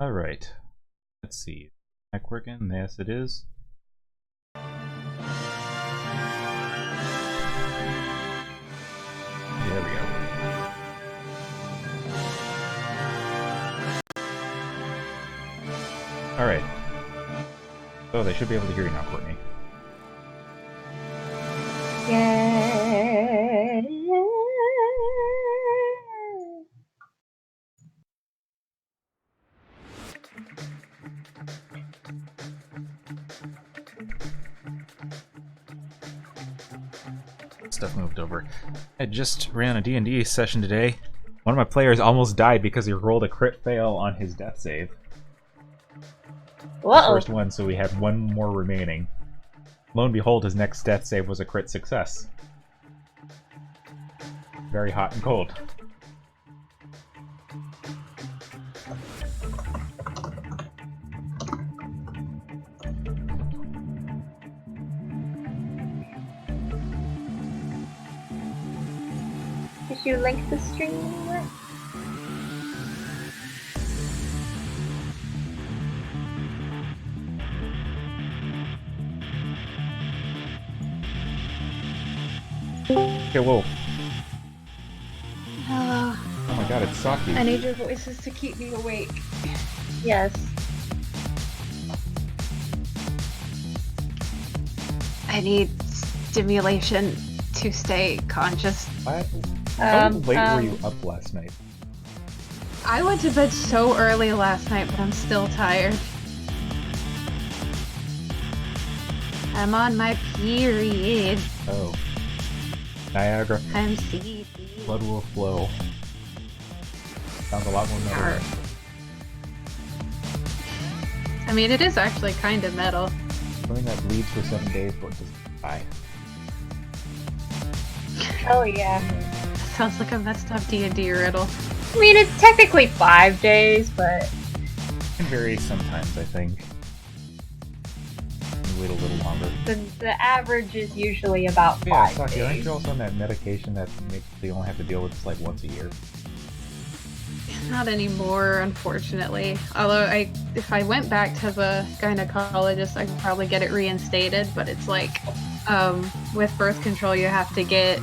Alright. Let's see. Mic working? Yes, it is. There we go. Alright. Oh, they should be able to hear you now, Courtney. Yay! Stuff moved over. I just ran a D&D session today. One of my players almost died because he rolled a crit fail on his death save. The first one, so we had one more remaining. Lo and behold, his next death save was a crit success. Very hot and cold. Did you link the stream? Okay, whoa. Hello. Oh my god, it's Saki. I need your voices to keep me awake. Yes. I need stimulation to stay conscious. What? How late were you up last night? I went to bed so early last night, but I'm still tired. I'm on my period. Oh. Niagara. I'm sleepy. Blood will flow. Sounds a lot more metal. I mean, it is actually kind of metal. Something that bleeds for 7 days but doesn't die. Oh yeah. Sounds like a messed up D&D riddle. I mean, it's technically 5 days, but... It can vary sometimes, I think. You wait a little longer. The average is usually about 5 Yeah, Saki, aren't days. you also on that medication that makes they only have to deal with this like once a year? Not anymore, unfortunately. Although, if I went back to the gynecologist, I could probably get it reinstated, but it's like, with birth control, you have to get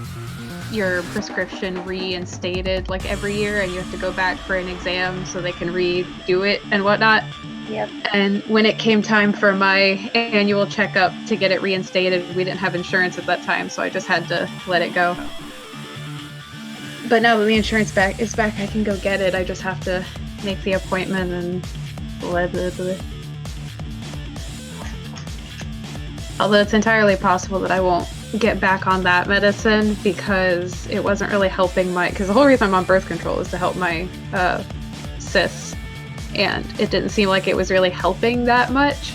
your prescription reinstated like every year, and you have to go back for an exam so they can redo it and whatnot. Yep. And when it came time for my annual checkup to get it reinstated, we didn't have insurance at that time, so I just had to let it go. But now that the insurance is back, I can go get it. I just have to make the appointment and blah, blah, blah. Although it's entirely possible that I won't get back on that medicine because it wasn't really helping because the whole reason I'm on birth control is to help my cysts, and it didn't seem like it was really helping that much.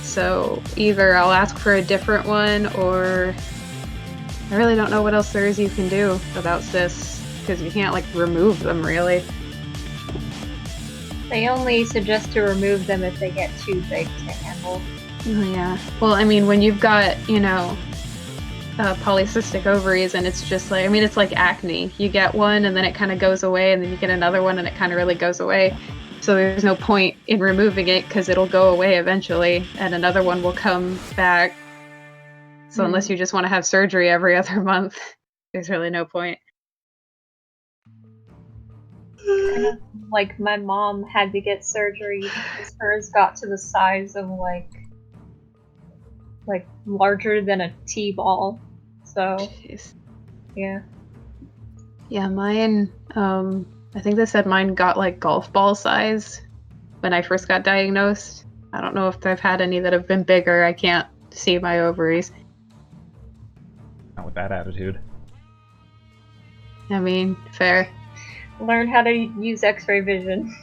So either I'll ask for a different one, or I really don't know what else there is you can do about cysts, because you can't like remove them really. They only suggest to remove them if they get too big to handle. Oh, yeah. Well, I mean, when you've got, polycystic ovaries, and it's just like, I mean, it's like acne. You get one, and then it kind of goes away, and then you get another one, and it kind of really goes away. So there's no point in removing it, because it'll go away eventually, and another one will come back. So unless you just want to have surgery every other month, there's really no point. Kind of like my mom had to get surgery because hers got to the size of like larger than a T-ball. So, Jeez. yeah. Yeah, mine, I think they said mine got like golf ball size when I first got diagnosed. I don't know if I've had any that have been bigger. I can't see my ovaries. Not with that attitude. I mean, fair. Learn how to use X-ray vision.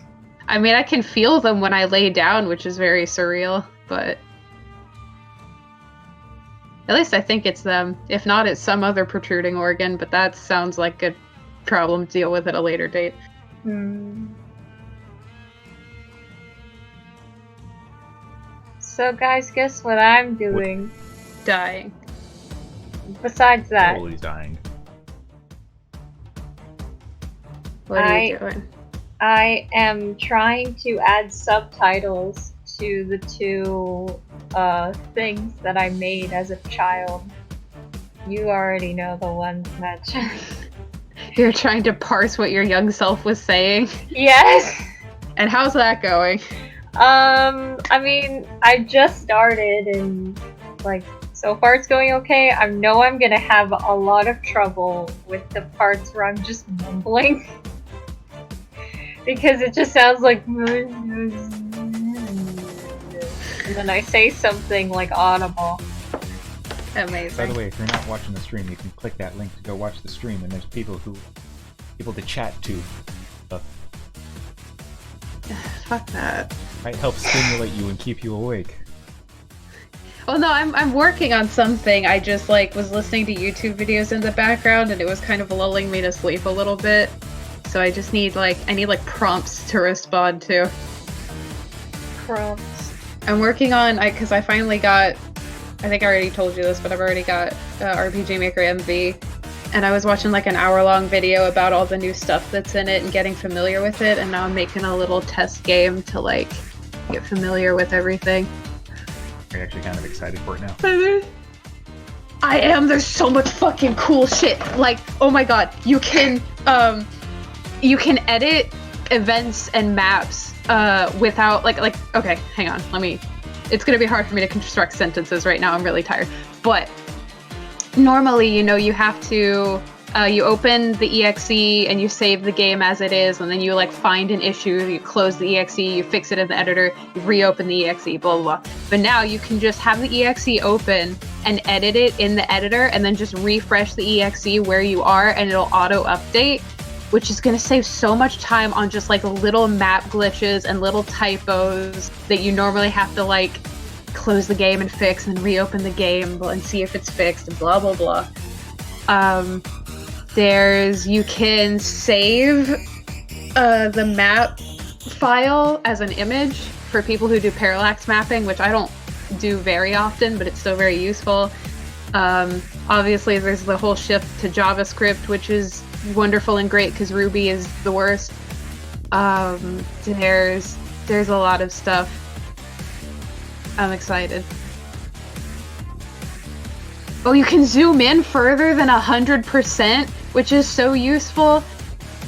I mean, I can feel them when I lay down, which is very surreal, but at least I think it's them. If not, it's some other protruding organ, but that sounds like a problem to deal with at a later date. So guys, guess what I'm doing? Dying. Besides that, Totally dying. What are you doing? I am trying to add subtitles to the two things that I made as a child. You already know the ones that. You're trying to parse what your young self was saying? Yes! And how's that going? I mean, I just started and, like, so far it's going okay. I know I'm gonna have a lot of trouble with the parts where I'm just mumbling. Because it just sounds like. And then I say something, like, audible. Amazing. By the way, if you're not watching the stream, you can click that link to go watch the stream, and there's people to chat to. Fuck that. Might help stimulate you and keep you awake. Well, no, I'm working on something. I just was listening to YouTube videos in the background, and it was kind of lulling me to sleep a little bit. So I just need I need prompts to respond to. Prompts. I'm working on because I finally got. I think I already told you this, but I've already got RPG Maker MV, and I was watching an hour-long video about all the new stuff that's in it and getting familiar with it, and now I'm making a little test game to get familiar with everything. Are you actually kind of excited for it now? I am. There's so much fucking cool shit. Oh my god, you can edit events and maps without okay, hang on, it's gonna be hard for me to construct sentences right now. I'm really tired. But normally, you have to you open the exe and you save the game as it is, and then you find an issue, you close the exe, you fix it in the editor, you reopen the exe, blah blah blah. But now you can just have the exe open and edit it in the editor, and then just refresh the exe where you are, and it'll auto update, which is going to save so much time on just little map glitches and little typos that you normally have to close the game and fix and reopen the game and see if it's fixed and blah blah blah. You can save the map file as an image for people who do parallax mapping, which I don't do very often, but it's still very useful. Obviously there's the whole shift to JavaScript, which is wonderful and great because Ruby is the worst. There's a lot of stuff. I'm excited. Oh, you can zoom in further than 100%, which is so useful.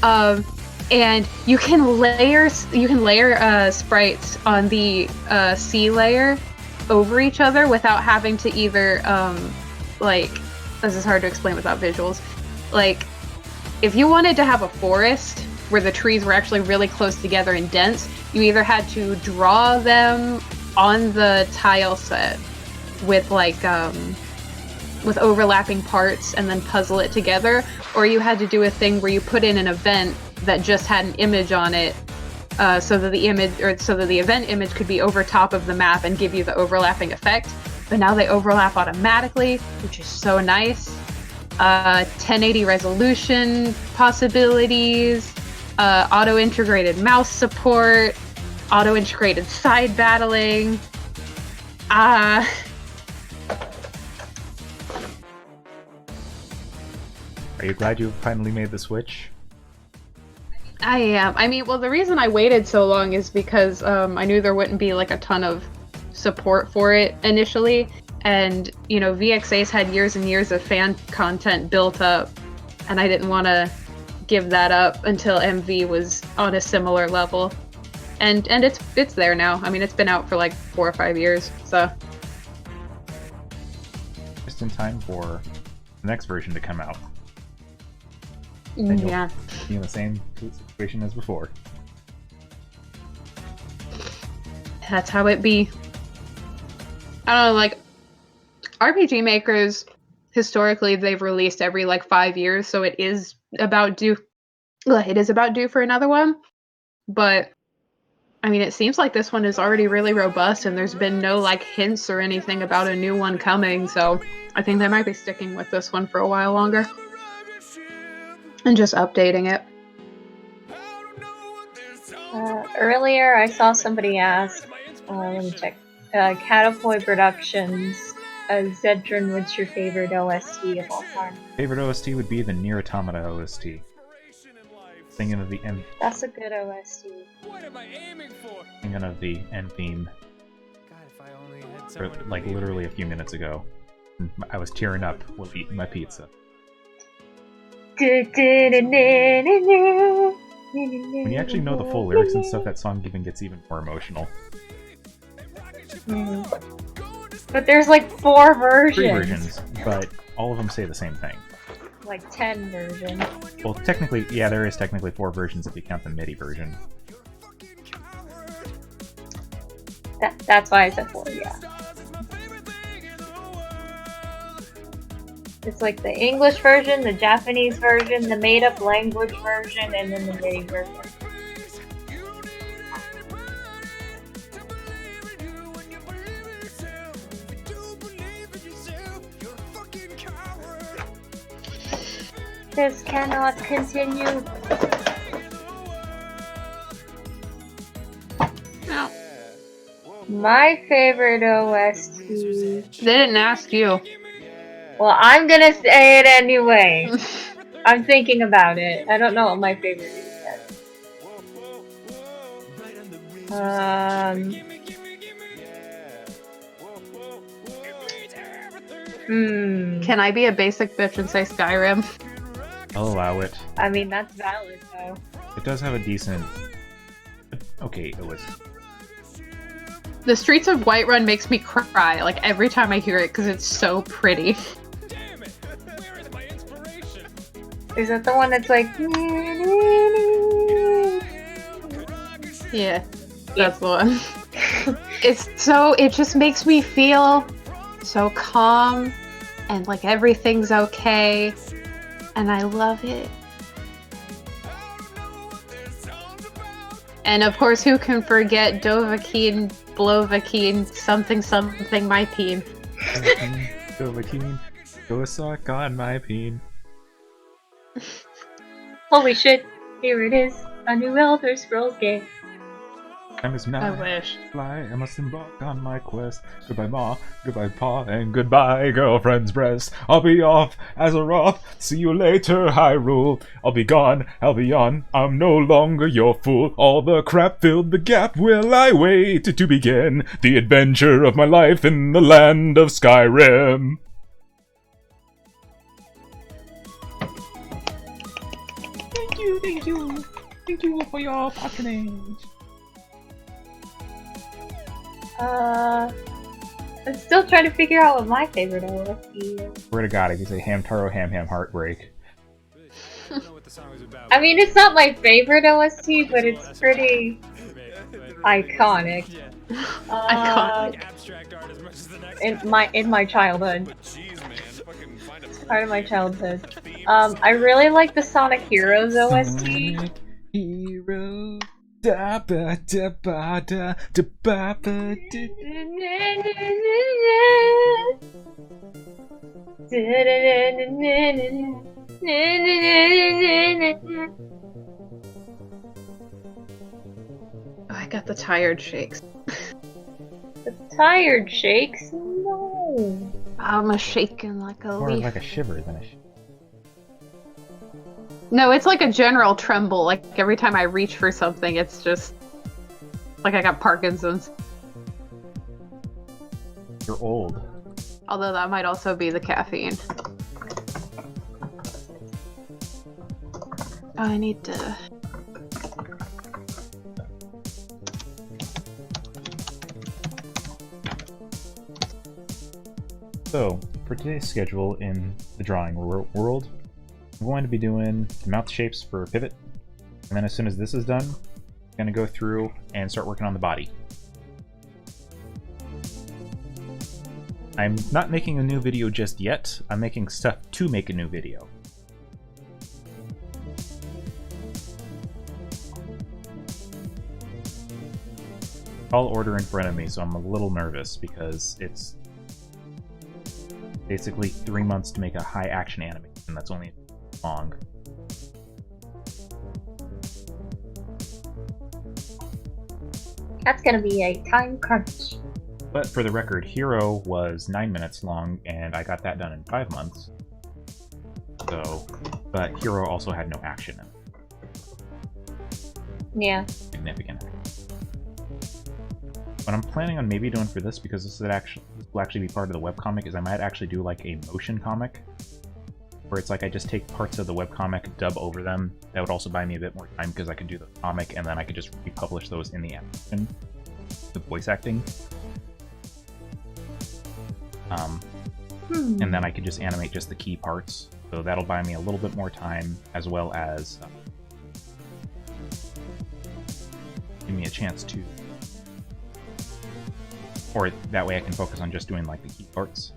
And you can layer sprites on the C layer over each other without having to either this is hard to explain without visuals. If you wanted to have a forest where the trees were actually really close together and dense, you either had to draw them on the tile set with with overlapping parts and then puzzle it together, or you had to do a thing where you put in an event that just had an image on it, so that the event image could be over top of the map and give you the overlapping effect. But now they overlap automatically, which is so nice. 1080 resolution possibilities, auto-integrated mouse support, auto-integrated side battling. Are you glad you finally made the switch? I am. I mean, well, the reason I waited so long is because I knew there wouldn't be a ton of support for it initially, and VXA's had years and years of fan content built up, and I didn't want to give that up until MV was on a similar level, and it's there now. I mean, it's been out for 4 or 5 years, so just in time for the next version to come out. Yeah, be in the same situation as before. That's how it be. I don't know, RPG makers, historically, they've released every 5 years, so it is about due. It is about due for another one. But I mean, it seems like this one is already really robust, and there's been no hints or anything about a new one coming. So I think they might be sticking with this one for a while longer and just updating it. Earlier, I saw somebody ask. Let me check. Catapoy Productions. Zedrin, what's your favorite OST of all time? Favorite OST would be the Nier Automata OST. Thinking of the end. That's a good OST. What am I aiming for? Thinking of the end theme. God, if I only had For, someone to like believe literally in. a few minutes ago. I was tearing up while eating my pizza. When When you actually know the full lyrics and stuff, that song even gets even more emotional. But there's like 4 versions. 3 versions, but all of them say the same thing. Like 10 versions. Well, technically, yeah, there is technically 4 versions if you count the MIDI version. That's why I said 4, yeah. It's like the English version, the Japanese version, the made-up language version, and then the MIDI version. This cannot continue. No. My favorite OST. They didn't ask you. Well, I'm gonna say it anyway. I'm thinking about it. I don't know what my favorite is yet. Can I be a basic bitch and say Skyrim? I'll allow it. I mean, that's valid, though. It does have a decent... Okay, it was... The Streets of Whiterun makes me cry, like, every time I hear it, because it's so pretty. Damn it! Where is my inspiration? Is that the one that's like... Yeah, that's the one. It just makes me feel so calm, and like everything's okay, and I love it. And of course, who can forget Dovahkiin, Blowvahkiin, something something my peen. Dovahkiin, go suck on my peen. Holy shit, here it is. A new Elder Scrolls game. Time is now. I wish. Fly, I must embark on my quest. Goodbye, Ma, goodbye, Pa, and goodbye, girlfriend's breast. I'll be off as a Roth. See you later, Hyrule. I'll be gone, I'll be on. I'm no longer your fool. All the crap filled the gap. Will I wait to begin the adventure of my life in the land of Skyrim? Thank you, thank you. Thank you for your patronage. I'm still trying to figure out what my favorite OST is. Swear to God, I could say Hamtaro Ham Ham Heartbreak. I don't know what the song was about. I mean, it's not my favorite OST, but it's pretty iconic. Yeah. Iconic. Abstract art as much as the next. In my childhood. Jeez, man. Fucking find a Part of my childhood. I really like the Sonic Heroes OST. Hero. Da ba da ba da da ba ba da. Oh, I got the tired shakes. The tired shakes? No. I'm a shaking like a More leaf. like a shiver than a No, it's like a general tremble. Like every time I reach for something, it's just like I got Parkinson's. You're old. Although that might also be the caffeine. Oh, I need to... So, for today's schedule in the drawing world, I'm going to be doing the mouth shapes for pivot, and then as soon as this is done, I'm going to go through and start working on the body. I'm not making a new video just yet, I'm making stuff to make a new video. Tall order in front of me, so I'm a little nervous because it's basically 3 months to make a high action animation that's only long. That's gonna be a time crunch. But for the record, Hero was 9 minutes long, and I got that done in 5 months. So, but Hero also had no action in it. Yeah. significant. What I'm planning on maybe doing for this, because this will actually be part of the webcomic, is I might actually do like a motion comic, where it's like I just take parts of the webcomic, dub over them. That would also buy me a bit more time because I could do the comic and then I could just republish those in the animation with voice acting. And then I could just animate just the key parts. So that'll buy me a little bit more time, as well as give me a chance to... Or that way I can focus on just doing like the key parts.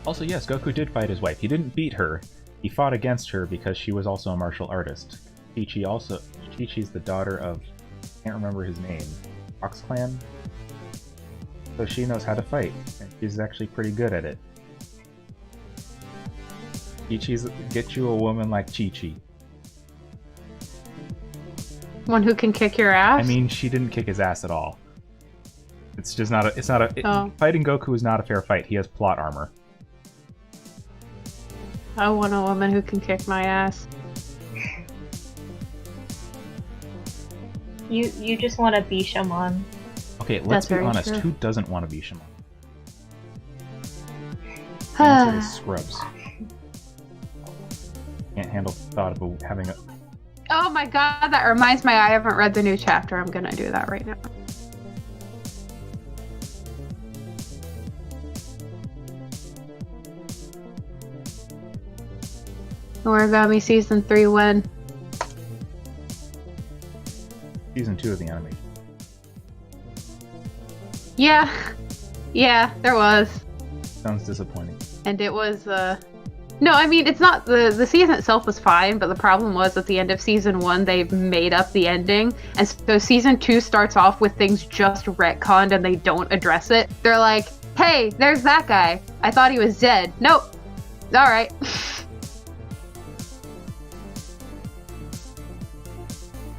Also, yes, Goku did fight his wife. He didn't beat her. He fought against her because she was also a martial artist. Chi-Chi's the daughter of... I can't remember his name. Fox Clan? So she knows how to fight, and she's actually pretty good at it. Chi-Chi's... Get you a woman like Chi-Chi. One who can kick your ass? I mean, she didn't kick his ass at all. It's just not a... Fighting Goku is not a fair fight. He has plot armor. I want a woman who can kick my ass. You just want a Bishamon. Okay, let's That's be very honest. true. Who doesn't want to be Shimon? The answer is Scrubs. Can't handle the thought of having a... Oh my god, that reminds me, I haven't read the new chapter. I'm gonna do that right now. Origami Season 3 when? Season 2 of the animation. Yeah. Yeah, there was. Sounds disappointing. And it was, No, I mean, it's not... The season itself was fine, but the problem was at the end of Season 1, they made up the ending. And so Season 2 starts off with things just retconned and they don't address it. They're like, hey, there's that guy. I thought he was dead. Nope. Alright.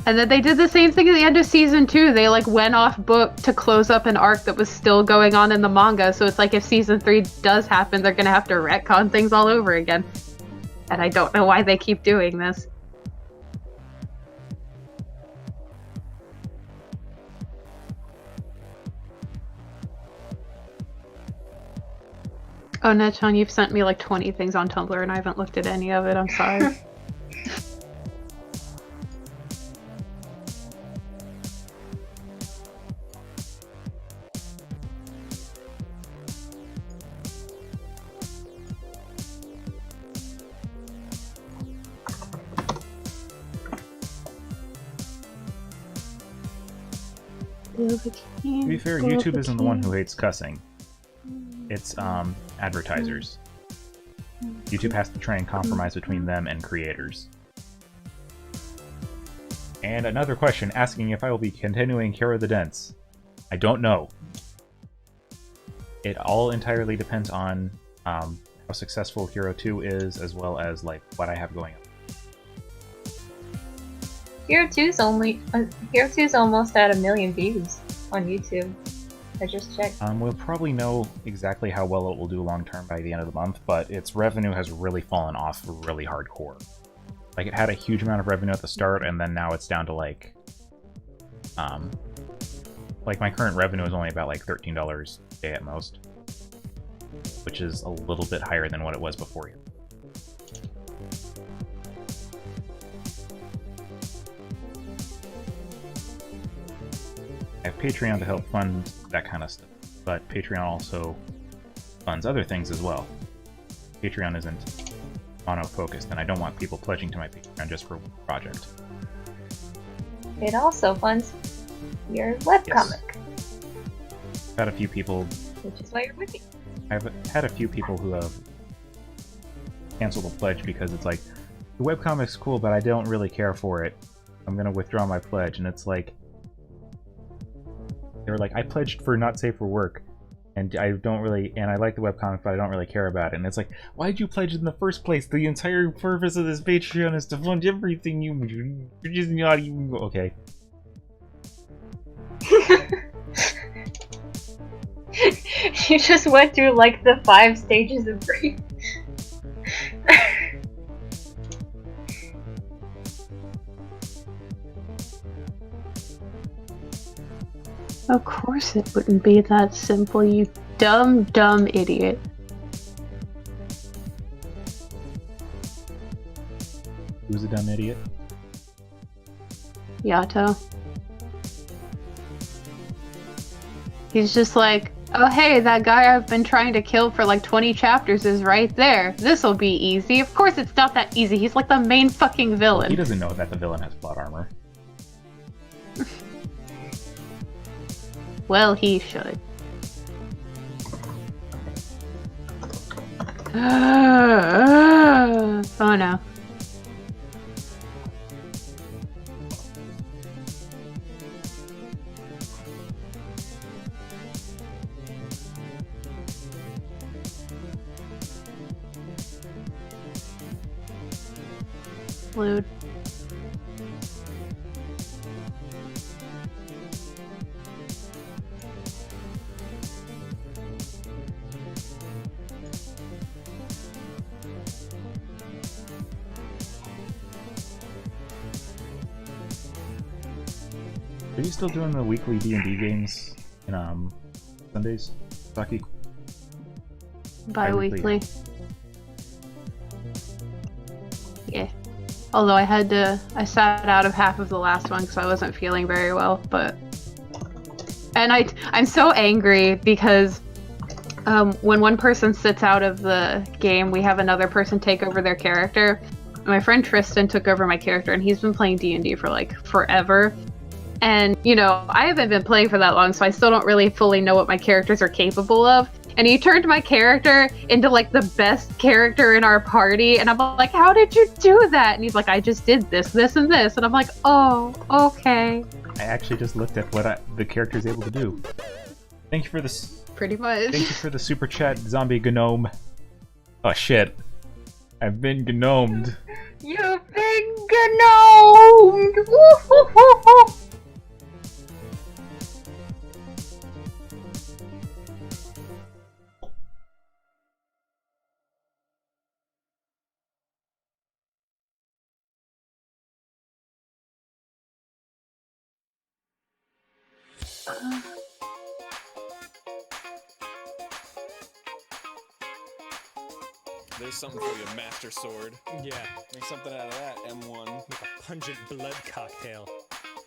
And then they did the same thing at the end of Season 2. They, like, went off book to close up an arc that was still going on in the manga. So it's like if Season 3 does happen, they're gonna have to retcon things all over again. And I don't know why they keep doing this. Oh, Netchan, you've sent me like 20 things on Tumblr and I haven't looked at any of it. I'm sorry. To be fair, YouTube isn't the one who hates cussing. It's advertisers. YouTube has to try and compromise between them and creators. And another question asking if I will be continuing Hero the Dents. I don't know. It all entirely depends on how successful Hero 2 is, as well as like what I have going on. Hero 2's almost at 1 million views on YouTube. I just checked. We'll probably know exactly how well it will do long term by the end of the month, but its revenue has really fallen off really hardcore. Like, it had a huge amount of revenue at the start, and then now it's down to like my current revenue is only about like $13 a day at most, which is a little bit higher than what it was before. I have Patreon to help fund that kind of stuff, but Patreon also funds other things as well. Patreon isn't mono-focused, and I don't want people pledging to my Patreon just for one project. It also funds your webcomic. I've had a few people... Which is why you're with me. I've had a few people who have canceled the pledge because it's like, the webcomic's cool, but I don't really care for it. I'm gonna withdraw my pledge, and it's like... They were like, I pledged for Not Safe for Work, and I like the webcomic, but I don't really care about it. And it's like, why'd you pledge in the first place? The entire purpose of this Patreon is to fund everything you're just not even... Okay. You just went through like the 5 stages of grief. Of course it wouldn't be that simple, you dumb, dumb idiot. Who's a dumb idiot? Yato. He's just like, oh hey, that guy I've been trying to kill for like 20 chapters is right there. This'll be easy. Of course it's not that easy. He's like the main fucking villain. He doesn't know that the villain has plot armor. Well, he should. Oh no. Crude. Are you still doing the weekly D&D games in Sundays, Saki? Bi-weekly. Yeah. Although I sat out of half of the last one because I wasn't feeling very well, but... And I'm so angry because when one person sits out of the game, we have another person take over their character. My friend Tristan took over my character, and he's been playing D&D for like forever. And, you know, I haven't been playing for that long, so I still don't really fully know what my characters are capable of. And he turned my character into, like, the best character in our party. And I'm like, how did you do that? And he's like, I just did this, this, and this. And I'm like, oh, okay. I actually just looked at what the character's able to do. Thank you for this. Pretty much. Thank you for the super chat, zombie gnome. Oh shit. I've been gnomed. You've been gnomed! Woo-hoo-hoo-hoo! There's something for you, Master Sword. Yeah, Make something out of that, M1. make a pungent blood cocktail.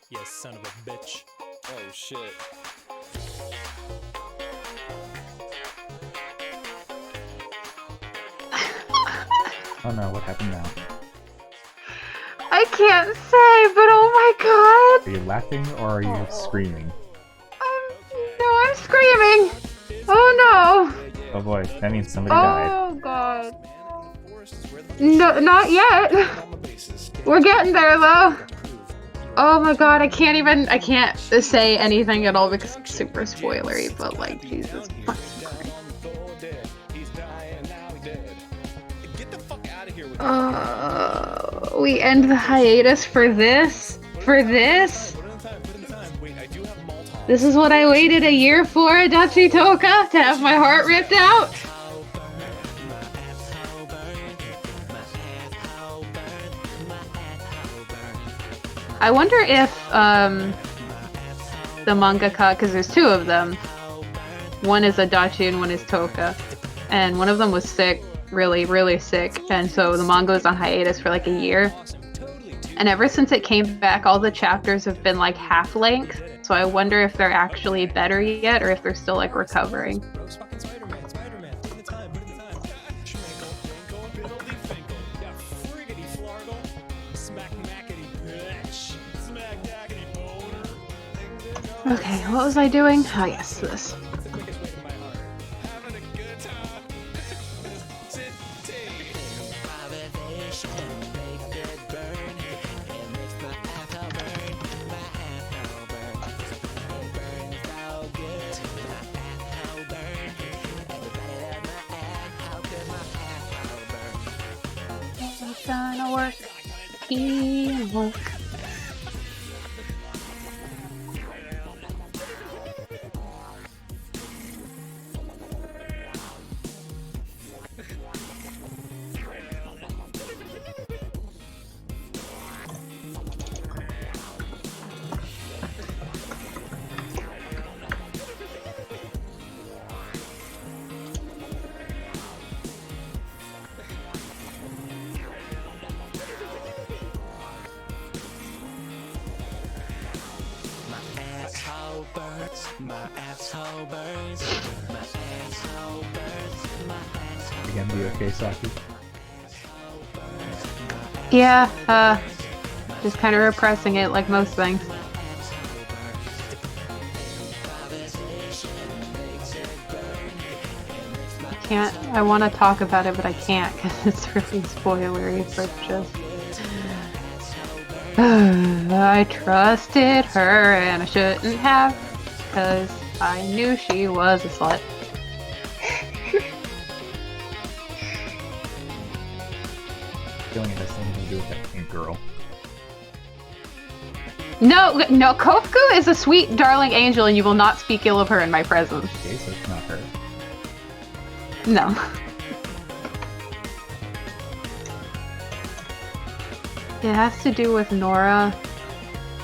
You son of a bitch. Oh shit. Oh no, what happened now? I can't say, but oh my god! Are you laughing or are you screaming? No, I'm screaming! Oh Oh boy, that means somebody no! died. Oh god. No, not yet! We're getting there though! Oh my god, I can't say anything at all because it's super spoilery, but like, Jesus fucking Christ. We end the hiatus for this? For this? This is what I waited a year for, Adachi Toka, to have my heart ripped out? I wonder if, the mangaka, because there's two of them, one is Adachi and one is Toka, and one of them was sick, really, really sick, and so the manga was on hiatus for like a year. And ever since it came back, all the chapters have been like half length, so I wonder if they're actually better yet, or if they're still like recovering. Okay, what was I doing? Oh yes, this. It's gonna work. Teamwork. Again, be okay, Saki? Yeah, just kind of repressing it like most things. I want to talk about it, but I can't because it's really spoilery, but just... I trusted her and I shouldn't have, because I knew she was a slut. Feeling it has something to do with that pink girl. No, Kofuku is a sweet, darling angel, and you will not speak ill of her in my presence. Okay, so it's not her. No. It has to do with Nora,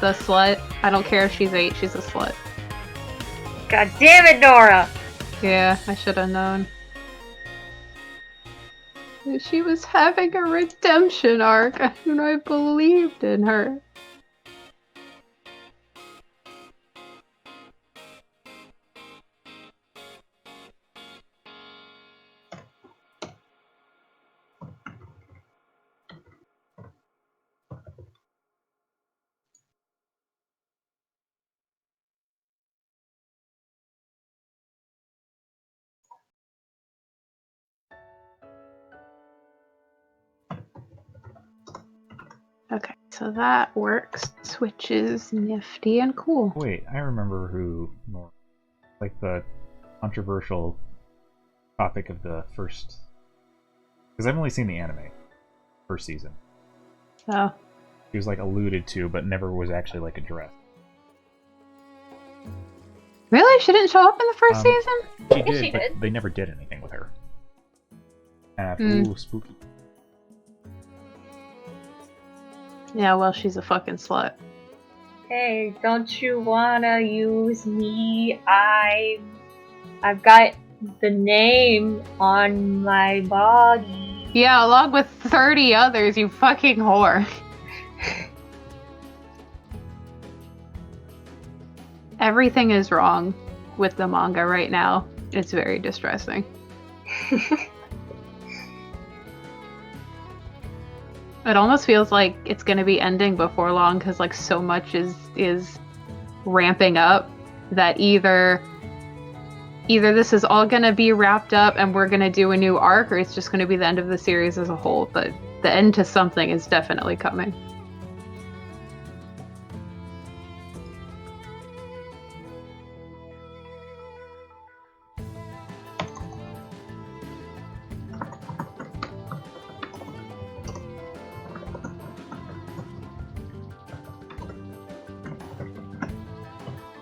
the slut. I don't care if she's 8, she's a slut. God damn it, Nora! Yeah, I should have known. She was having a redemption arc, and I believed in her. Okay, so that works, which is nifty and cool. Wait, I remember who... Like the controversial topic of the first... Because I've only seen the anime. First season. So... He was like alluded to, but never was actually like addressed. Really? She didn't show up in the first season? She did, she but did. they never did anything with her. Ooh, spooky. Yeah, well, she's a fucking slut. Hey, don't you wanna use me? I've got the name on my body. Yeah, along with 30 others, you fucking whore. Everything is wrong with the manga right now. It's very distressing. It almost feels like it's going to be ending before long because like so much is ramping up that either this is all going to be wrapped up and we're going to do a new arc, or it's just going to be the end of the series as a whole. But the end to something is definitely coming.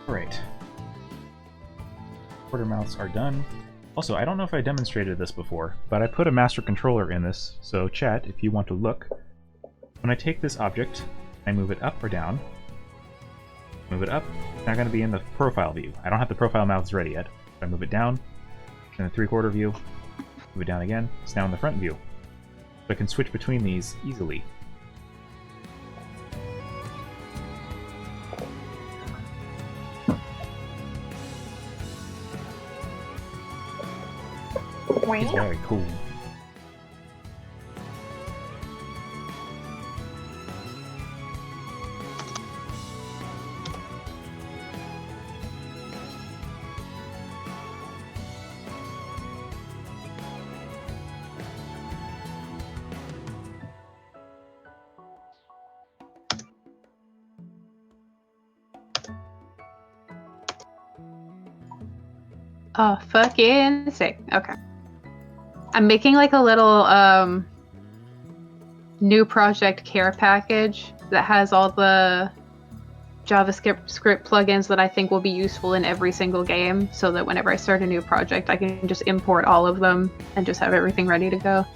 Alright. Quarter mouths are done. Also, I don't know if I demonstrated this before, but I put a master controller in this, so chat, if you want to look. When I take this object, I move it up or down. Move it up, it's not going to be in the profile view. I don't have the profile mouths ready yet. If I move it down, it's in the 3/4 view. Move it down again, it's now in the front view. So I can switch between these easily. It's very cool. Oh, fucking sick. Okay. I'm making like a little new project care package that has all the JavaScript plugins that I think will be useful in every single game, so that whenever I start a new project, I can just import all of them and just have everything ready to go.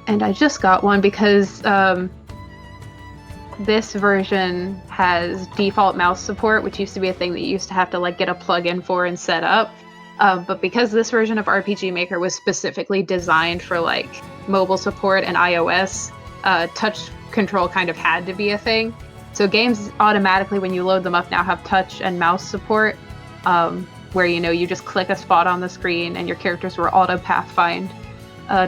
And I just got one because this version has default mouse support, which used to be a thing that you used to have to like get a plugin for and set up. But because this version of RPG Maker was specifically designed for like mobile support and iOS, touch control kind of had to be a thing. So games automatically, when you load them up now, have touch and mouse support, where you just click a spot on the screen and your characters will auto pathfind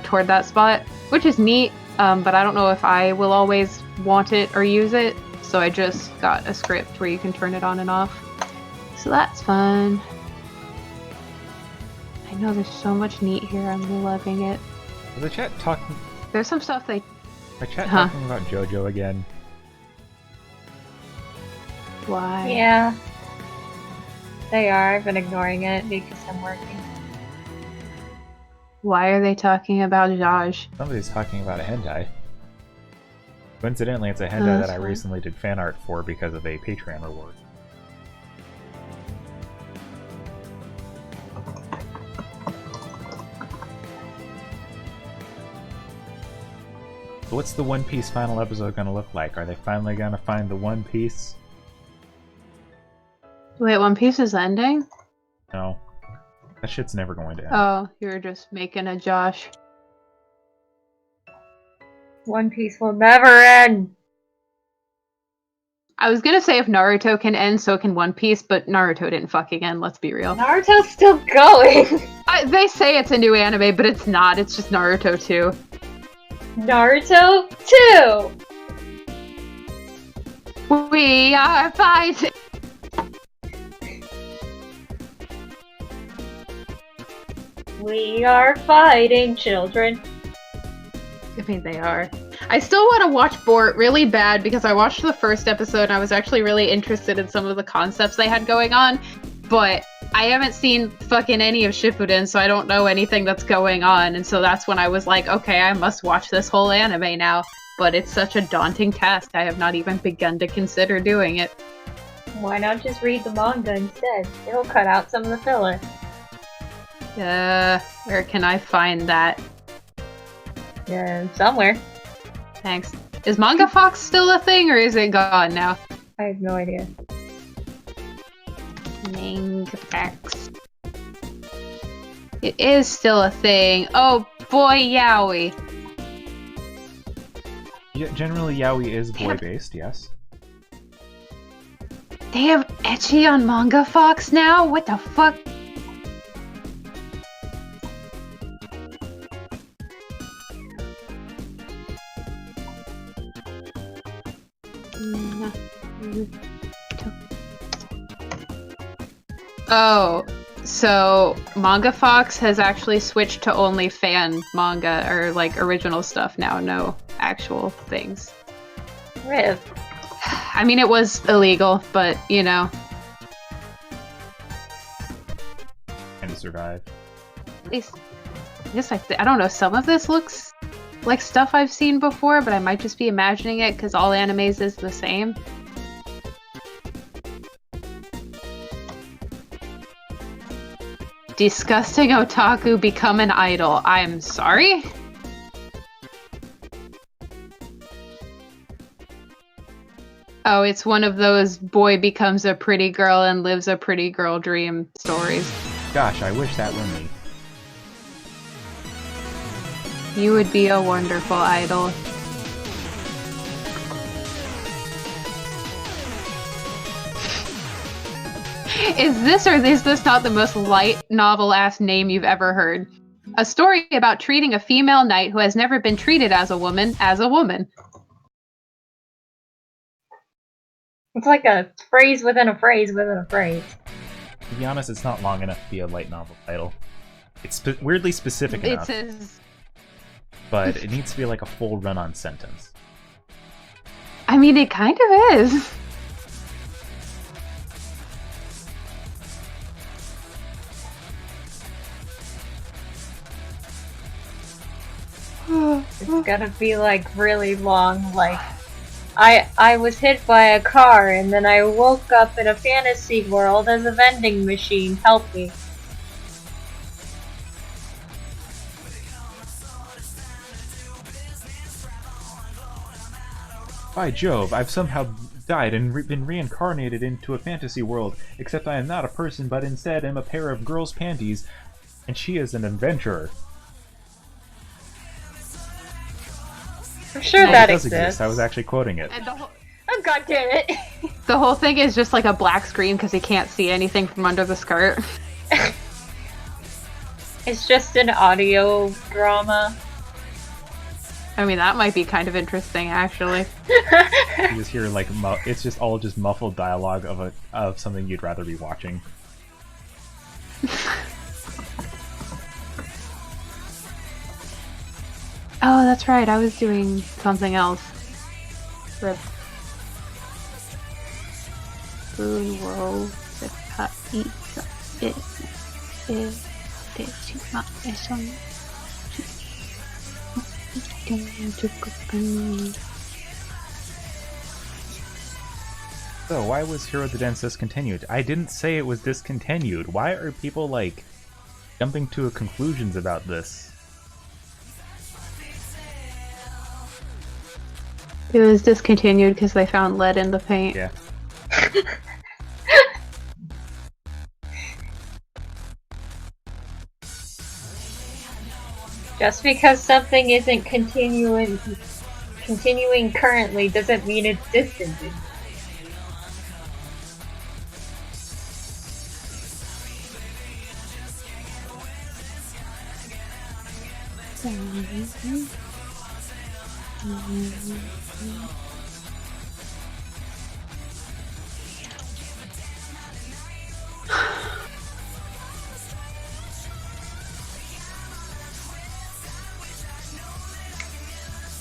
toward that spot, which is neat. But I don't know if I will always want it or use it, so I just got a script where you can turn it on and off. So that's fun. I know there's so much neat here. I'm loving it. The chat talking. There's some stuff they. The chat talking about JoJo again. Why? Yeah. They are. I've been ignoring it because I'm working. Why are they talking about Jaj? Somebody's talking about a hentai. Coincidentally, it's a hentai that I recently did fan art for because of a Patreon reward. So what's the One Piece final episode gonna look like? Are they finally gonna find the One Piece? Wait, One Piece is ending? No. That shit's never going to end. Oh, you're just making a Josh. One Piece will never end! I was gonna say if Naruto can end, so can One Piece, but Naruto didn't fucking end, let's be real. Naruto's still going! They say it's a new anime, but it's not. It's just Naruto 2. Naruto 2! We are fighting! We are fighting children. I mean, they are. I still want to watch Bort really bad because I watched the first episode and I was actually really interested in some of the concepts they had going on, but I haven't seen fucking any of Shippuden, so I don't know anything that's going on, and so that's when I was like, okay, I must watch this whole anime now, but it's such a daunting task, I have not even begun to consider doing it. Why not just read the manga instead? It'll cut out some of the filler. Where can I find that? Yeah, somewhere. Thanks. Is Manga Fox still a thing, or is it gone now? I have no idea. Manga Fox. It is still a thing. Oh boy, Yowie. Yeah, generally yaoi is boy-based, yes. They have ecchi on Manga Fox now? What the fuck? Oh, so Manga Fox has actually switched to only fan manga, or like original stuff now, no actual things. Rip. I mean, it was illegal, but you know. And to survive. At least, I guess I don't know, some of this looks like stuff I've seen before, but I might just be imagining it because all animes is the same. Disgusting otaku become an idol. I'm sorry? Oh, it's one of those boy becomes a pretty girl and lives a pretty girl dream stories. Gosh, I wish that were me. You would be a wonderful idol. Is this or is this not the most light novel-ass name you've ever heard? A story about treating a female knight who has never been treated as a woman as a woman. It's like a phrase within a phrase within a phrase. To be honest, it's not long enough to be a light novel title. It's weirdly specific enough, It says... but it needs to be like a full run-on sentence. I mean, it kind of is. It's gotta be like really long, like I was hit by a car and then I woke up in a fantasy world as a vending machine. Help me. By Jove, I've somehow died and been reincarnated into a fantasy world, except I am not a person but instead am a pair of girls' panties, and she is an adventurer. I'm sure Oh, that it does exists. exist. I was actually quoting it. And the Oh god damn it! The whole thing is just like a black screen because he can't see anything from under the skirt. It's just an audio drama. I mean, that might be kind of interesting, actually. You just hear like it's just all just muffled dialogue of something you'd rather be watching. Oh, that's right. I was doing something else. Rip. Spoon roll the pizza. So, why was Hero the Dance discontinued? I didn't say it was discontinued. Why are people, like, jumping to conclusions about this? It was discontinued because they found lead in the paint. Yeah. Just because something isn't continuing currently doesn't mean it's discontinued.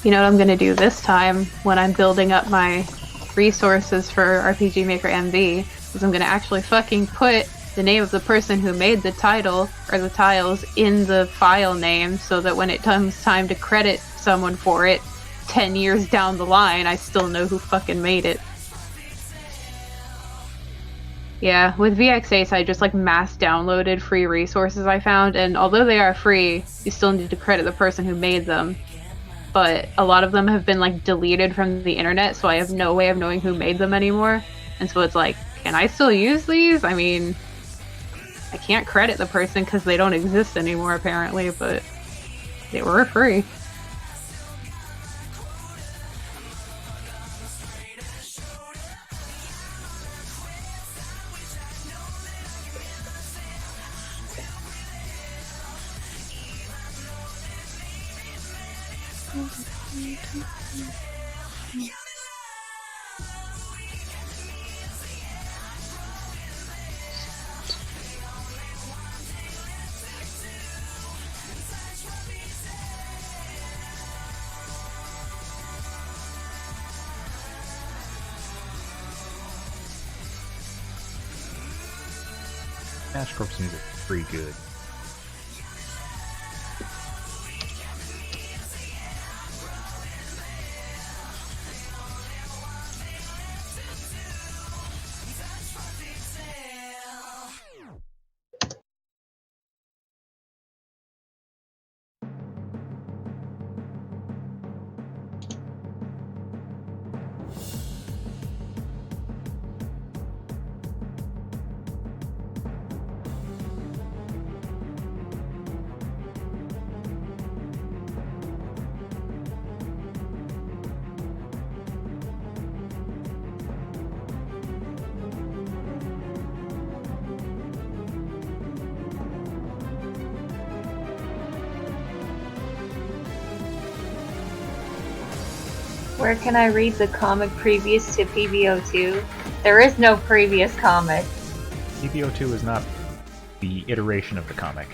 You know what I'm gonna do this time when I'm building up my resources for RPG Maker MV is I'm gonna actually fucking put the name of the person who made the title or the tiles in the file name so that when it comes time to credit someone for it 10 years down the line, I still know who fucking made it. Yeah, with VX8 I just like mass downloaded free resources I found, and although they are free, you still need to credit the person who made them. But a lot of them have been like deleted from the internet, so I have no way of knowing who made them anymore. And so it's like, can I still use these? I mean, I can't credit the person because they don't exist anymore apparently, but they were free. Smash Corp's music is pretty good. Where can I read the comic previous to PBO2? There is no previous comic. PBO2 is not the iteration of the comic.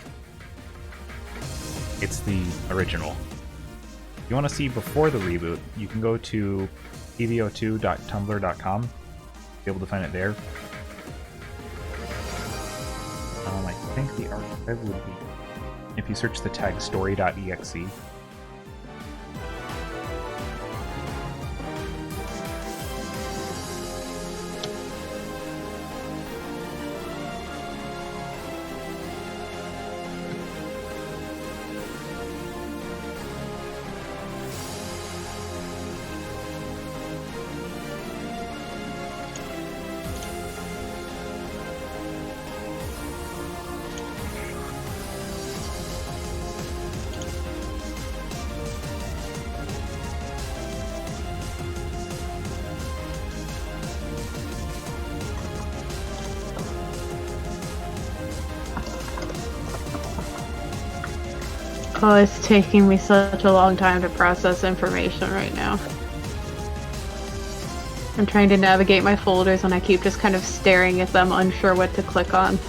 It's the original. If you want to see before the reboot, you can go to pbo2.tumblr.com. Be able to find it there. I think the archive would be if you search the tag story.exe. Oh, it's taking me such a long time to process information right now. I'm trying to navigate my folders and I keep just kind of staring at them, unsure what to click on.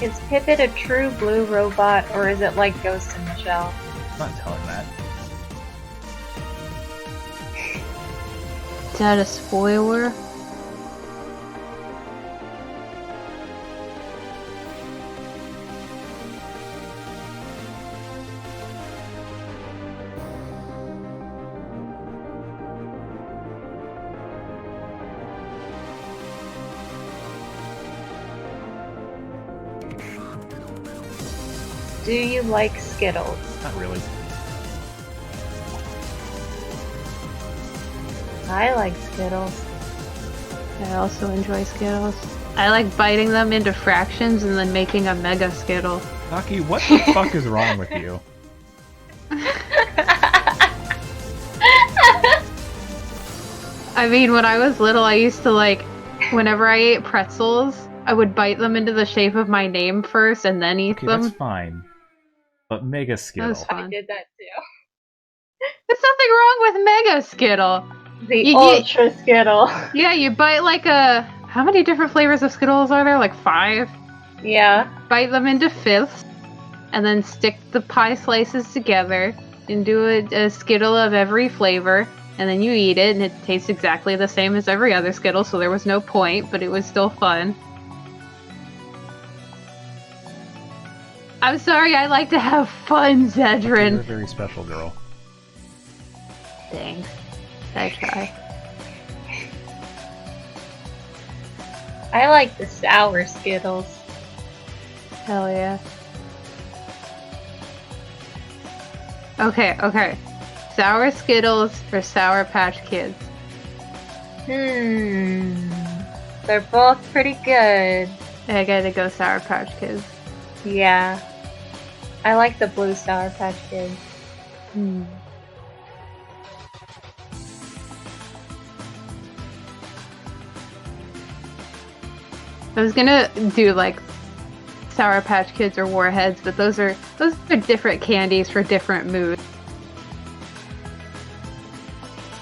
Is Pipit a true blue robot, or is it like Ghost in the Shell? I'm not telling that. Is that a spoiler? Do you like Skittles? Not really. I like Skittles. I also enjoy Skittles. I like biting them into fractions and then making a mega Skittle. Taki, what the fuck is wrong with you? I mean, when I was little, I used to like, whenever I ate pretzels, I would bite them into the shape of my name first and then eat Okay, them. that's fine. But Mega Skittle. That was I fun. did that too. There's nothing wrong with Mega Skittle. The You- Ultra Skittle. Yeah, you bite like a... How many different flavors of Skittles are there? Like 5? Yeah. Bite them into fifths, and then stick the pie slices together and do a Skittle of every flavor, and then you eat it, and it tastes exactly the same as every other Skittle, so there was no point, but it was still fun. I'm sorry, I like to have fun, You're a Zedrin. very special girl. Thanks. I try. I like the sour Skittles. Hell yeah. Okay. Sour Skittles or Sour Patch Kids? They're both pretty good. I gotta go Sour Patch Kids. Yeah. I like the blue Sour Patch Kids. I was gonna do like Sour Patch Kids or Warheads, but those are different candies for different moods.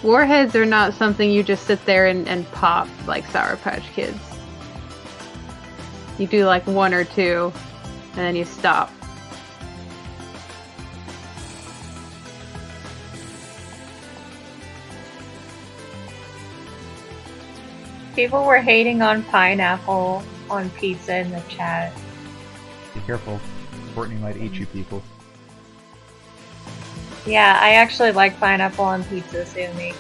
Warheads are not something you just sit there and pop like Sour Patch Kids. You do like 1 or 2, and then you stop. People were hating on pineapple on pizza in the chat. Be careful. Courtney might eat you people. Yeah, I actually like pineapple on pizza, Sumi.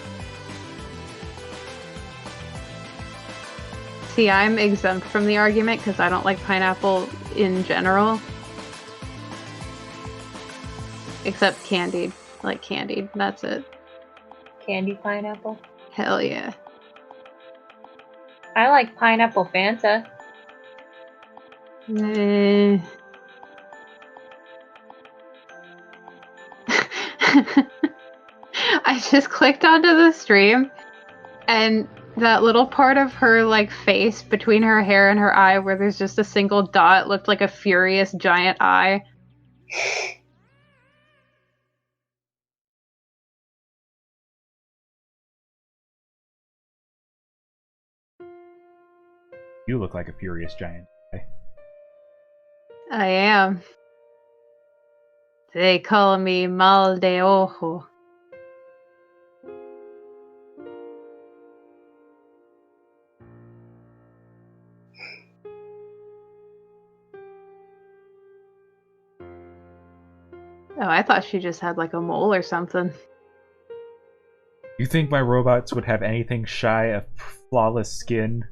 See, I'm exempt from the argument because I don't like pineapple in general. Except candied. I like candied. That's it. Candy pineapple. Hell yeah. I like pineapple Fanta. Eh. I just clicked onto the stream, and that little part of her like face between her hair and her eye where there's just a single dot looked like a furious giant eye. You look like a furious giant. I am. They call me Mal de Ojo. Oh, I thought she just had like a mole or something. You think my robots would have anything shy of flawless skin?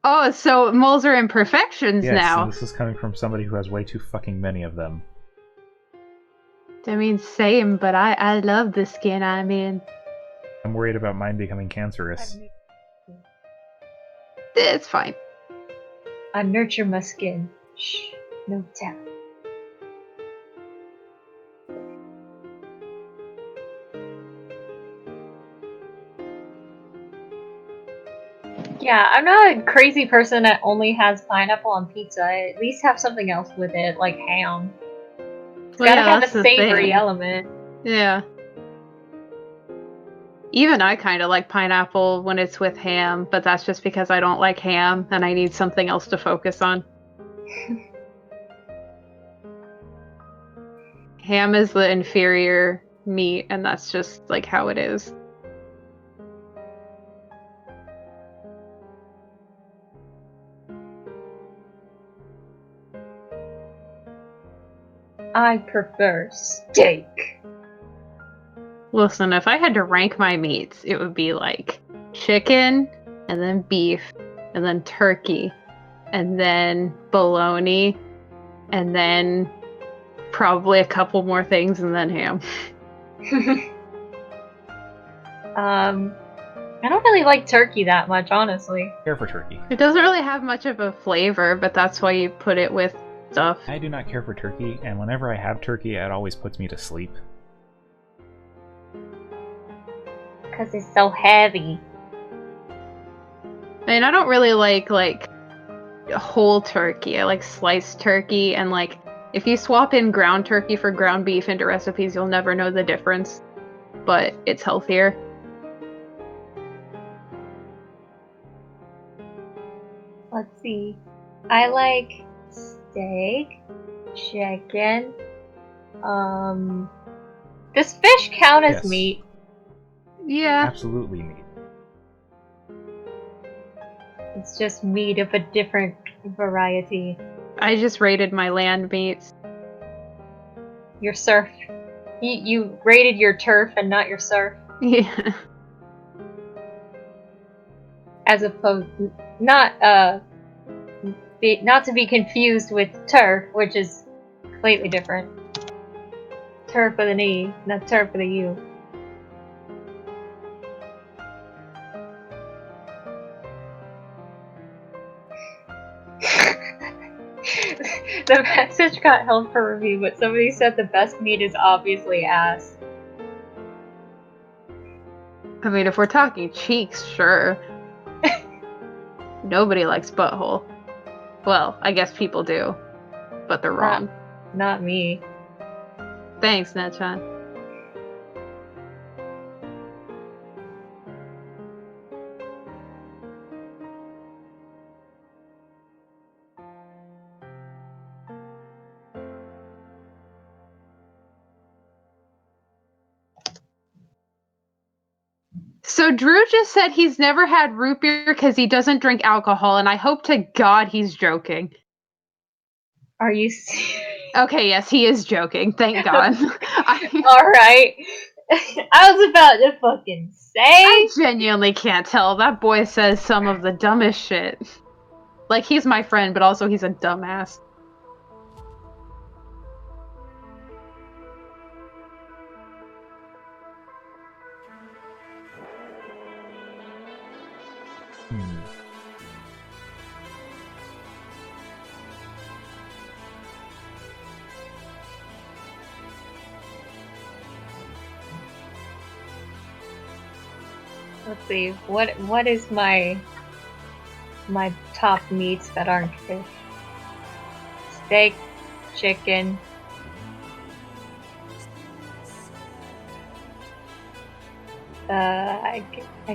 Oh, so moles are imperfections Yes, now. and this is coming from somebody who has way too fucking many of them. I mean, same, but I love the skin I'm in. I'm worried about mine becoming cancerous. It's fine. I nurture my skin. Shh, no tell. Yeah, I'm not a crazy person that only has pineapple on pizza. I at least have something else with it, like ham. It's Well, gotta yeah, have that's a the savory thing. element. Yeah. Even I kind of like pineapple when it's with ham, but that's just because I don't like ham and I need something else to focus on. Ham is the inferior meat, and that's just like how it is. I prefer steak. Listen, if I had to rank my meats, it would be like chicken, and then beef, and then turkey, and then bologna, and then probably a couple more things, and then ham. I don't really like turkey that much, honestly. Care for turkey. It doesn't really have much of a flavor, but that's why you put it with stuff. I do not care for turkey, and whenever I have turkey, it always puts me to sleep. Because it's so heavy. I mean, I don't really like whole turkey. I like sliced turkey, and like if you swap in ground turkey for ground beef into recipes, you'll never know the difference. But it's healthier. Let's see. I like steak, chicken. Does fish count as Yes. meat? Yeah. Absolutely meat. It's just meat of a different variety. I just rated my land meats. Your surf. You rated your turf and not your surf. Yeah. As opposed, not to be confused with turf, which is completely different. Turf with an E, not turf with a U. The message got held for review, but somebody said the best meat is obviously ass. I mean, if we're talking cheeks, sure. Nobody likes butthole. Well, I guess people do, but they're wrong. Not me. Thanks, Netchan. So Drew just said he's never had root beer because he doesn't drink alcohol, and I hope to God he's joking. Are you serious? Okay, yes, he is joking. Thank God. Alright. I was about to fucking say. I genuinely can't tell. That boy says some of the dumbest shit. Like, he's my friend, but also he's a dumbass. Let's see. What is my top meats that aren't fish? Steak, chicken. I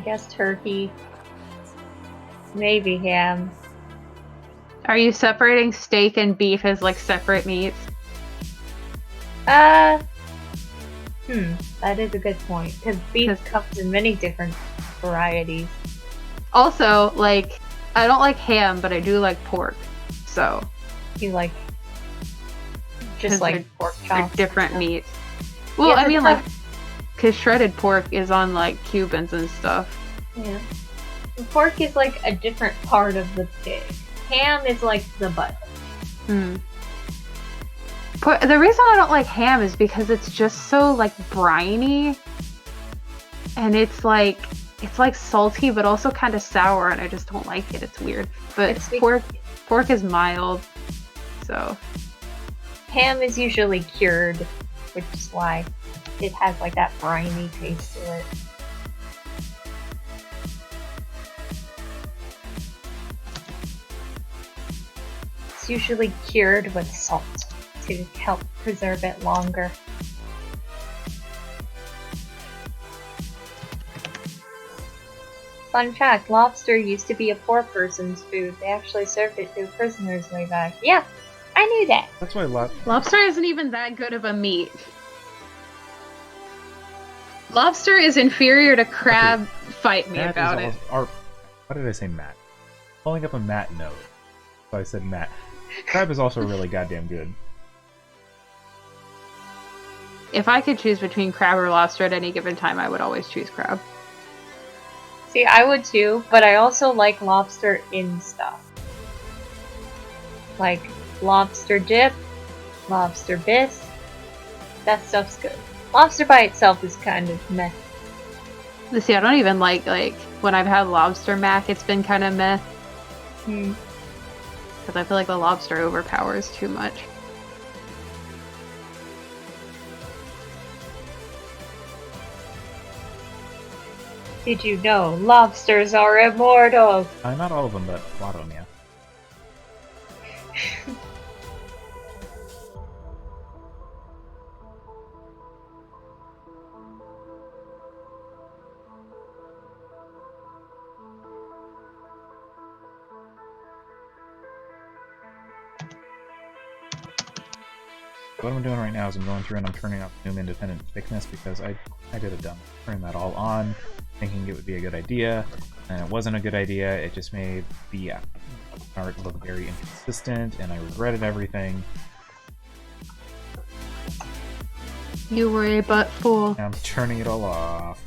guess turkey. Maybe ham. Are you separating steak and beef as, like, separate meats? That is a good point. Because beef comes in many different varieties. Also, like, I don't like ham, but I do like pork. So, You like... just 'cause like pork they're chops. different meats. Well, Yeah, I mean, that's like, because shredded pork is on, like, Cubans and stuff. Yeah. The pork is like a different part of the pig. Ham is like the butt. The reason I don't like ham is because it's just so, like, briny. And it's like, it's like salty, but also kind of sour, and I just don't like it. It's weird. But It's pork is mild, so Ham is usually cured, which is why it has like that briny taste to it. It's usually cured with salt to help preserve it longer. Fun fact, lobster used to be a poor person's food. They actually served it to prisoners way back. Yeah, I knew that. That's why lobster isn't even that good of a meat. Lobster is inferior to crab. Okay. Fight me about it. What did I say, Matt? Pulling up a Matt note. So I said Matt. Crab is also really goddamn good. If I could choose between crab or lobster at any given time, I would always choose crab. See, I would too, but I also like lobster in stuff. Like lobster dip, lobster bisque. That stuff's good. Lobster by itself is kind of meh. See, I don't even like when I've had lobster mac, it's been kind of meh. Because I feel like the lobster overpowers too much. Did you know lobsters are immortal? Not all of them, but a lot of them, yeah. What I'm doing right now is I'm going through and I'm turning off Zoom independent thickness because I did a dumb. Turning that all on, thinking it would be a good idea, and it wasn't a good idea. It just made the art look very inconsistent, and I regretted everything. You were a butt fool. And I'm turning it all off.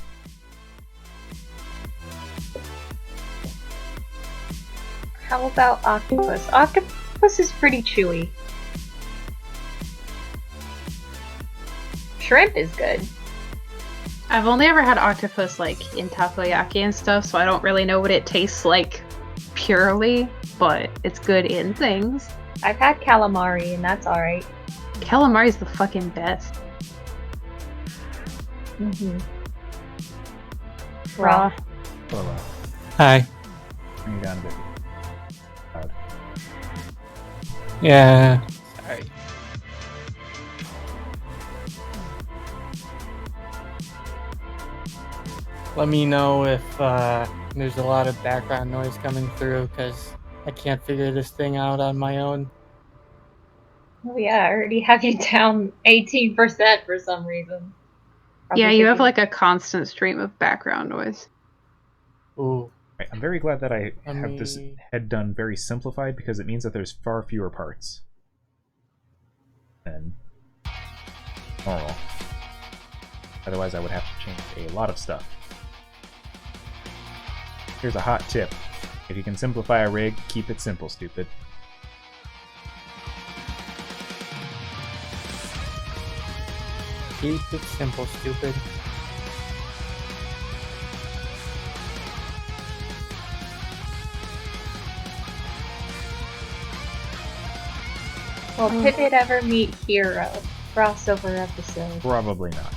How about octopus? Octopus is pretty chewy. Shrimp is good. I've only ever had octopus like in takoyaki and stuff, so I don't really know what it tastes like purely, but it's good in things. I've had calamari and that's alright. Calamari's the fucking best. Raw. Hello. Hi. Bring you down a bit. Loud. Yeah. Sorry. Let me know if there's a lot of background noise coming through, because I can't figure this thing out on my own. Oh yeah, I already have you down 18% for some reason. Probably Yeah, you have 50. like a constant stream of background noise. Ooh. Right, I'm very glad that I Let have this me- head done very simplified because it means that there's far fewer parts than normal. Otherwise, I would have to change a lot of stuff. Here's a hot tip. If you can simplify a rig, keep it simple, stupid. Keep it simple, stupid. Will Pivot ever meet Hero? Crossover episode. Probably not.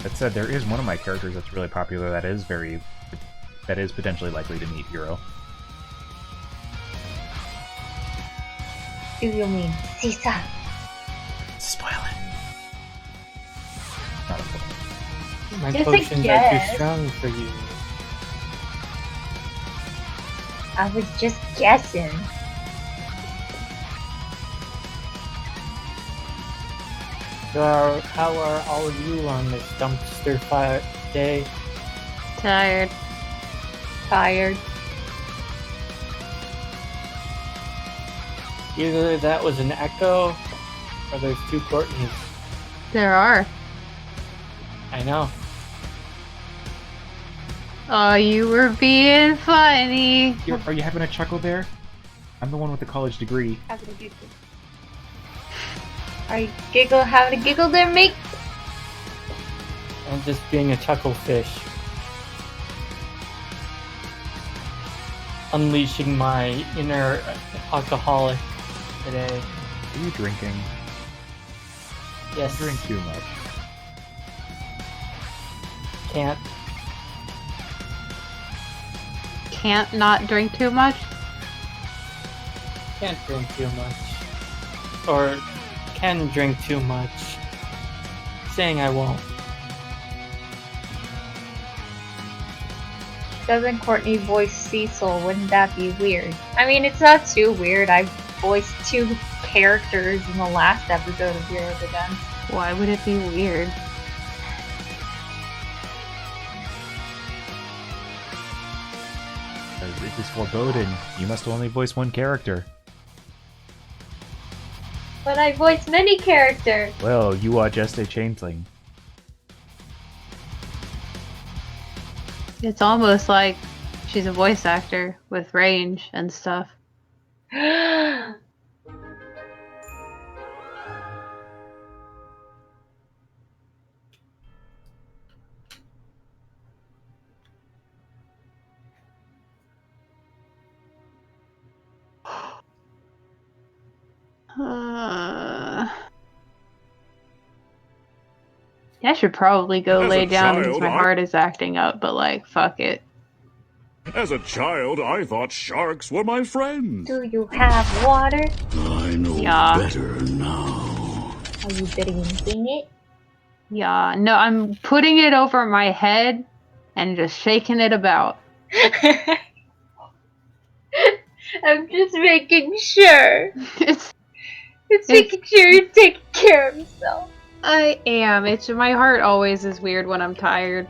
That said, there is one of my characters that's really popular that is potentially likely to meet Hero. Do you mean Sisa? Spoil it. Not a spoiler. My Just a potions are guess. too strong for you. I was just guessing. So how are all of you on this dumpster fire day? Tired. Tired. Either that was an echo, or there's two Courtneys. There are. I know. Oh, you were being funny. Are you having a chuckle there? I'm the one with the college degree. Having a giggle. Are you having a giggle there, mate? I'm just being a chuckle fish. unleashing my inner alcoholic today. Are you drinking? Yes. You drink too much. Can't. Can't not drink too much? Can't drink too much. Or can drink too much. Saying I won't. Doesn't Courtney voice Cecil? Wouldn't that be weird? I mean, it's not too weird. I voiced 2 characters in the last episode of Zero to Dance. Why would it be weird? It is foreboding. You must only voice one character. But I voiced many characters! Well, you are just a changeling. It's almost like she's a voice actor with range and stuff. I should probably go As lay a down because child, my heart is acting up, but like, fuck it. As a child, I thought sharks were my friends. Do you have water? I know Yeah. better now. Are you drinking it? Yeah, no, I'm putting it over my head and just shaking it about. I'm just making sure. It's It's making sure you're taking care of yourself. I am. It's my heart always is weird when I'm tired.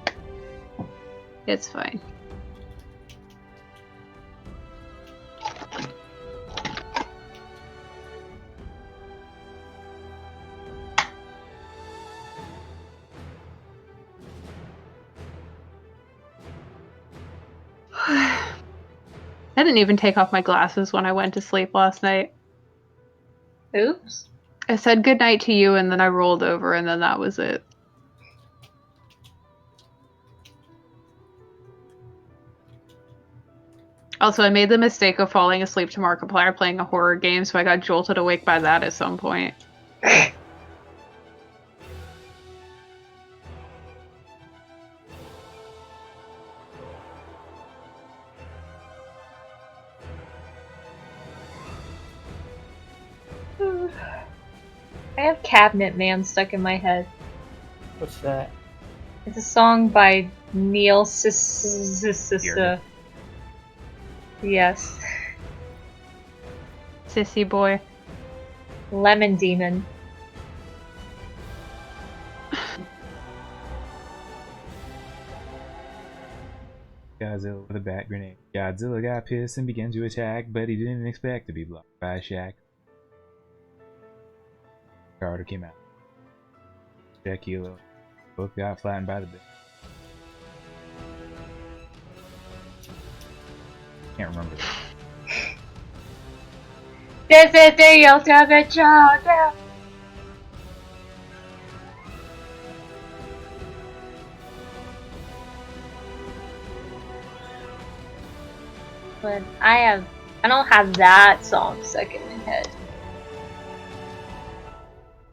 It's fine. I didn't even take off my glasses when I went to sleep last night. Oops. I said goodnight to you and then I rolled over and then that was it. Also, I made the mistake of falling asleep to Markiplier playing a horror game, so I got jolted awake by that at some point. I have Cabinet Man stuck in my head. What's that? It's a song by Neil Yes. Sissy boy. Lemon Demon. Godzilla with a bat grenade. Godzilla got pissed and began to attack, but he didn't expect to be blocked by a shack. Carter came out. Jack Kilo. Both got flattened by the bit. Can't remember that. This is the ultimate showdown. But I don't have that song stuck in my head.